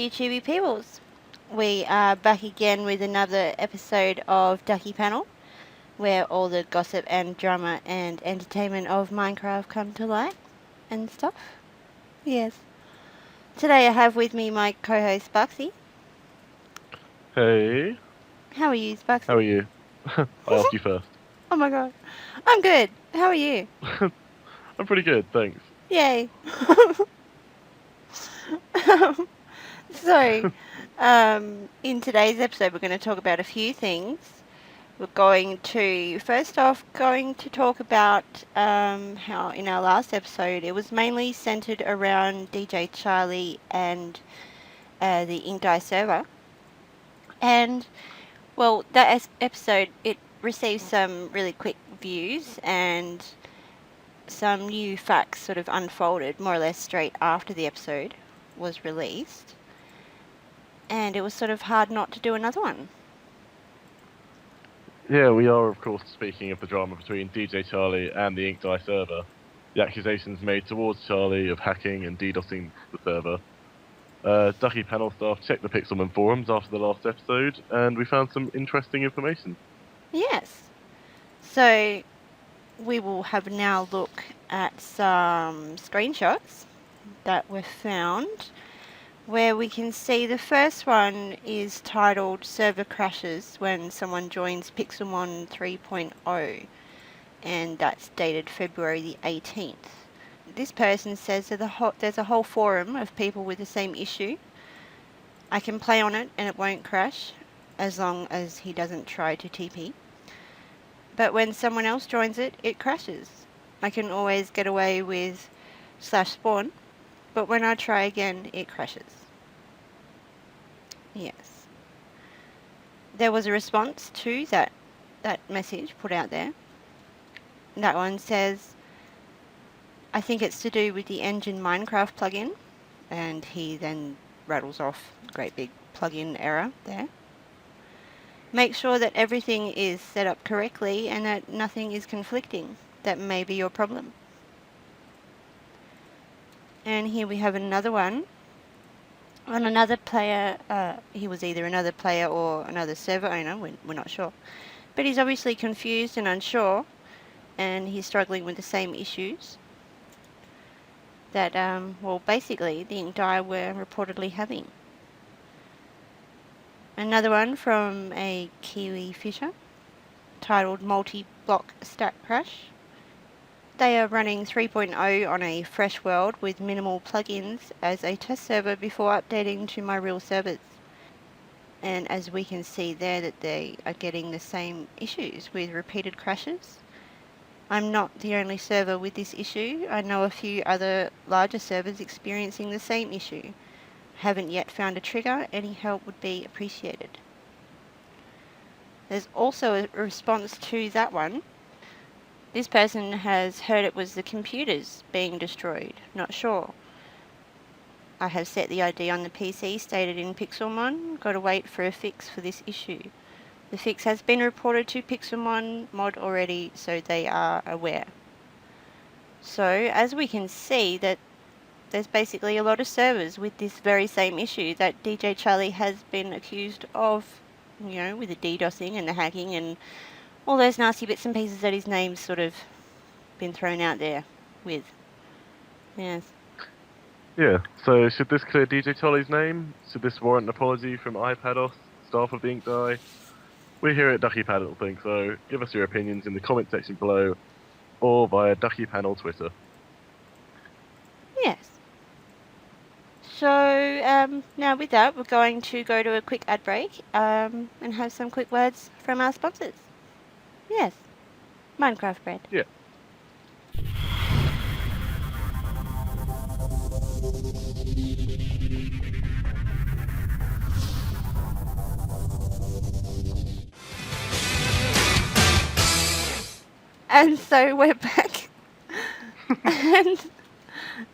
YouTubey peoples. We are back again with another episode of Ducky Panel, where all the gossip and drama and entertainment of Minecraft come to light and stuff. Yes. Today I have with me my co-host Sparksy. Hey. How are you, Sparksy? How are you? I asked you first. Oh my god. I'm good. How are you? I'm pretty good, thanks. Yay. So, in today's episode we're going to talk about a few things. We're going to talk about how in our last episode it was mainly centered around DJ Charlie and the Inkedeye server. And, well, that episode, it received some really quick views and some new facts sort of unfolded more or less straight after the episode was released. And it was sort of hard not to do another one. Yeah, we are, of course, speaking of the drama between DJ Charlie and the Inkedeye server. The accusations made towards Charlie of hacking and DDoSing the server. Ducky panel staff checked the Pixelmon forums after the last episode, and we found some interesting information. Yes. So, we will have now look at some screenshots that were found, where we can see the first one is titled Server Crashes when someone joins Pixelmon 3.0, and that's dated February the 18th. This person says that there's a whole forum of people with the same issue. I can play on it and it won't crash, as long as he doesn't try to TP. But when someone else joins it, it crashes. I can always get away with /spawn, but when I try again, it crashes. Yes. There was a response to that message put out there. That one says, I think it's to do with the Engine Minecraft plugin, and he then rattles off a great big plugin error there. Make sure that everything is set up correctly and that nothing is conflicting. That may be your problem. And here we have another one on another player. He was either another player or another server owner, we're not sure. But he's obviously confused and unsure, and he's struggling with the same issues that, basically the Inkedeye were reportedly having. Another one from a Kiwi Fisher, titled Multi-Block Stack Crash. They are running 3.0 on a fresh world with minimal plugins as a test server before updating to my real servers. And as we can see there that they are getting the same issues with repeated crashes. I'm not the only server with this issue. I know a few other larger servers experiencing the same issue. Haven't yet found a trigger. Any help would be appreciated. There's also a response to that one. This person has heard it was the computers being destroyed. Not sure. I have set the ID on the PC stated in Pixelmon. Got to wait for a fix for this issue. The fix has been reported to Pixelmon mod already, so they are aware. So, as we can see, that there's basically a lot of servers with this very same issue that DJ Charlie has been accused of, with the DDoSing and the hacking and all those nasty bits and pieces that his name's sort of been thrown out there with. Yes. Yeah, so should this clear DJ Charlie's name? Should this warrant an apology from Ipaddos, staff of the Inkedeye? We're here at Ducky Panel think, so give us your opinions in the comment section below or via Ducky Panel Twitter. Yes. So, now with that, we're going to go to a quick ad break and have some quick words from our sponsors. Yes. Minecraft bread. Yeah. And so we're back. And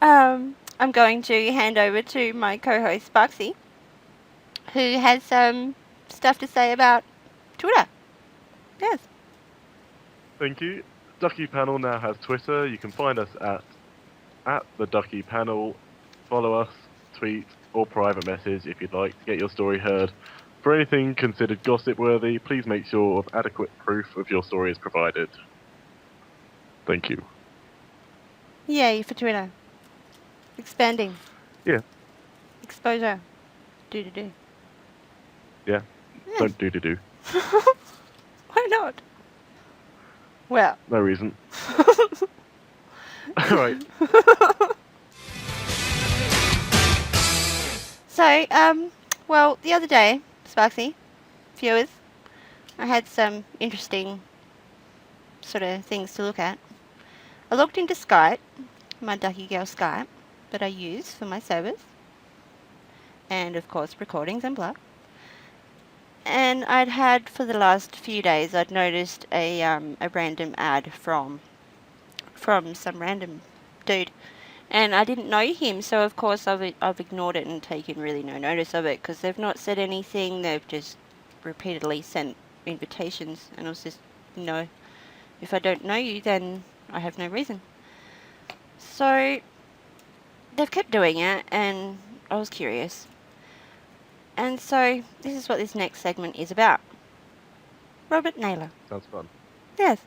I'm going to hand over to my co-host Sparksy, who has some stuff to say about Twitter. Yes. Thank you. Ducky Panel now has Twitter. You can find us at the Ducky Panel. Follow us, tweet, or private message if you'd like to get your story heard. For anything considered gossip-worthy, please make sure of adequate proof of your story is provided. Thank you. Yay for Twitter. Expanding. Yeah. Exposure. Do. Yeah. Yes. Don't do. Why not? Well. No reason. Alright. So, well, the other day, Sparksy, viewers, I had some interesting sort of things to look at. I looked into Skype, my Ducky Girl Skype, that I use for my servers, and of course recordings and blah. And I'd had for the last few days, I'd noticed a random ad from some random dude, and I didn't know him, so of course I've ignored it and taken really no notice of it because they've not said anything. They've just repeatedly sent invitations, and I was just, no, if I don't know you, then I have no reason. So they've kept doing it, and I was curious. And so this is what this next segment is about. Robert Naylor. Sounds fun. Yes.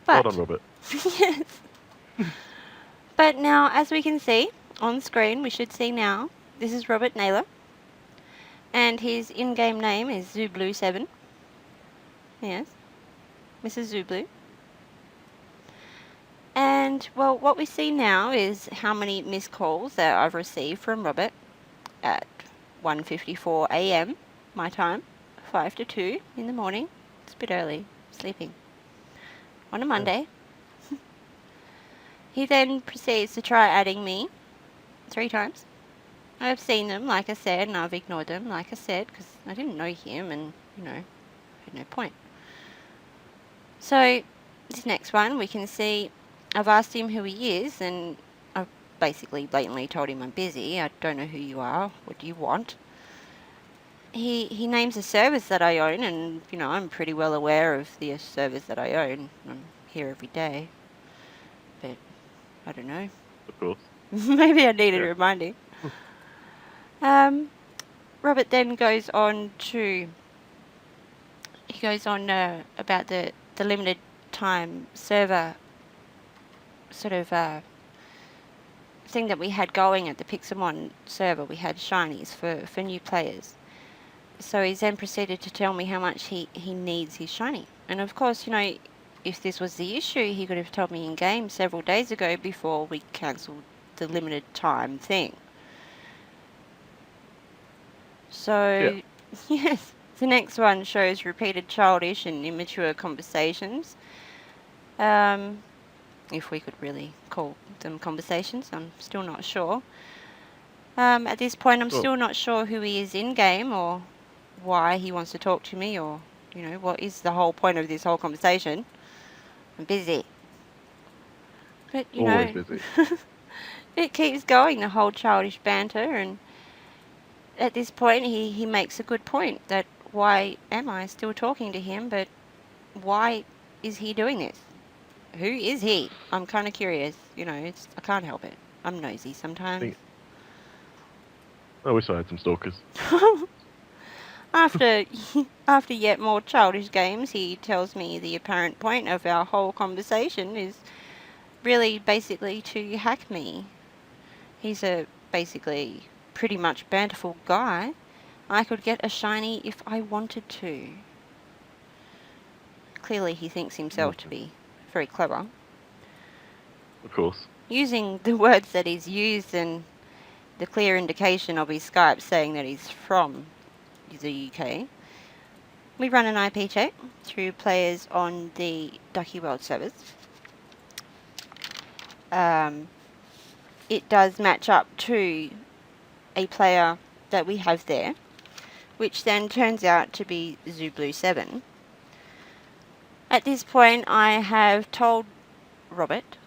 Well done, Robert. Yes. But now, as we can see on screen, we should see now, this is Robert Naylor. And his in-game name is Zublu7. Yes. Mrs. Zublu. And, well, what we see now is how many missed calls that I've received from Robert at 1:54 a.m. my time, 5 to 2 in the morning. It's a bit early, sleeping. On a Monday. Yeah. He then proceeds to try adding me 3 times. I've seen them, like I said, and I've ignored them, like I said, because I didn't know him and, had no point. So, this next one, we can see I've asked him who he is, and I've basically blatantly told him I'm busy. I don't know who you are. What do you want? He names the servers that I own, and, I'm pretty well aware of the servers that I own. I'm here every day. But, I don't know. Of course. Maybe I needed reminding. Robert then goes on about the limited time server sort of thing that we had going at the Pixelmon server. We had shinies for new players. So he's then proceeded to tell me how much he needs his shiny. And of course, if this was the issue, he could have told me in game several days ago before we cancelled the limited time thing. So, yes, the next one shows repeated childish and immature conversations. If we could really call them conversations, I'm still not sure. At this point, I'm still not sure who he is in-game or why he wants to talk to me or, what is the whole point of this whole conversation. I'm busy. But, Always busy. It keeps going, the whole childish banter, and at this point, he makes a good point that why am I still talking to him, but why is he doing this? Who is he? I'm kind of curious. I can't help it. I'm nosy sometimes. I wish I had some stalkers. After yet more childish games, he tells me the apparent point of our whole conversation is really basically to hack me. He's a basically pretty much banterful guy. I could get a shiny if I wanted to. Clearly he thinks himself to be very clever. Of course. Using the words that he's used and the clear indication of his Skype saying that he's from the UK, we run an IP check through players on the Ducky World servers. It does match up to a player that we have there, which then turns out to be Zublu7. At this point, I have told Robert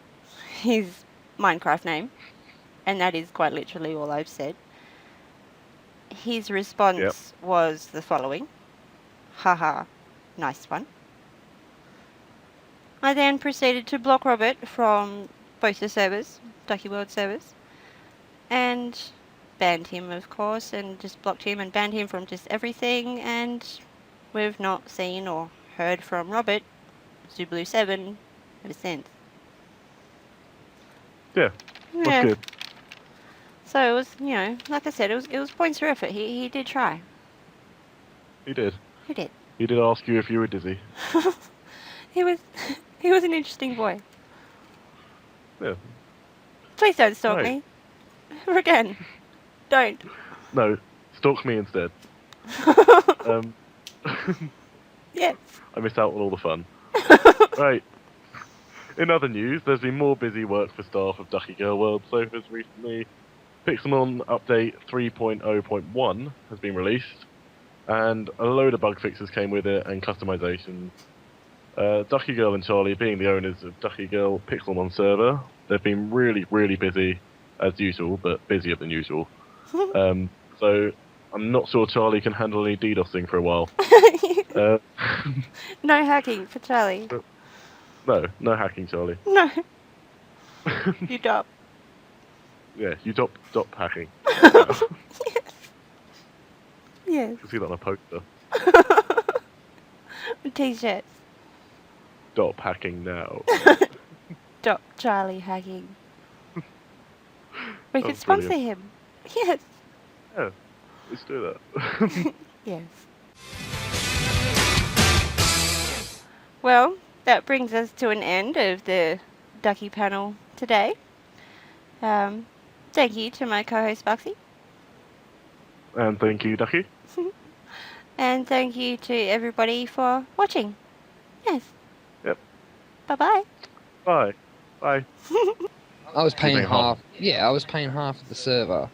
his Minecraft name, and that is quite literally all I've said. His response was the following: haha, nice one. I then proceeded to block Robert from both the servers, Ducky World servers, and banned him, of course, and just blocked him and banned him from just everything, and we've not seen or heard from Robert, Zublu7, ever since. Yeah, that's good. So it was, you know, like I said, it was points for effort. He did try. He did. He did. He did ask you if you were dizzy. he was an interesting boy. Yeah. Please don't stalk Right. me. Ever again. Don't. No, stalk me instead. Yes. I missed out on all the fun. Right. In other news, there's been more busy work for staff of Ducky Girl World Sofas recently. Pixelmon Update 3.0.1 has been released, and a load of bug fixes came with it and customizations. Ducky Girl and Charlie, being the owners of Ducky Girl Pixelmon Server, they've been really, really busy, as usual, but busier than usual. So I'm not sure Charlie can handle any DDoSing for a while. No hacking for Charlie. No hacking, Charlie. No. You stop. Yeah, you stop hacking. Yes. You can see that on a poster. T-shirts. Stop hacking now. Stop Charlie hacking. We could That's sponsor brilliant. him. Yes. Yeah, let's do that. Yes. Well, that brings us to an end of the Ducky panel today. Thank you to my co-host Buxy. And thank you, Ducky. And thank you to everybody for watching. Yes. Yep. Bye-bye. Bye. Bye. I was paying paying half. half. Yeah, I was paying half of the server,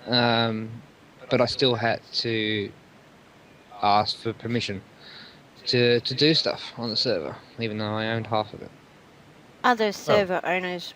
but I still had to ask for permission to do stuff on the server, even though I owned half of it. Other server owners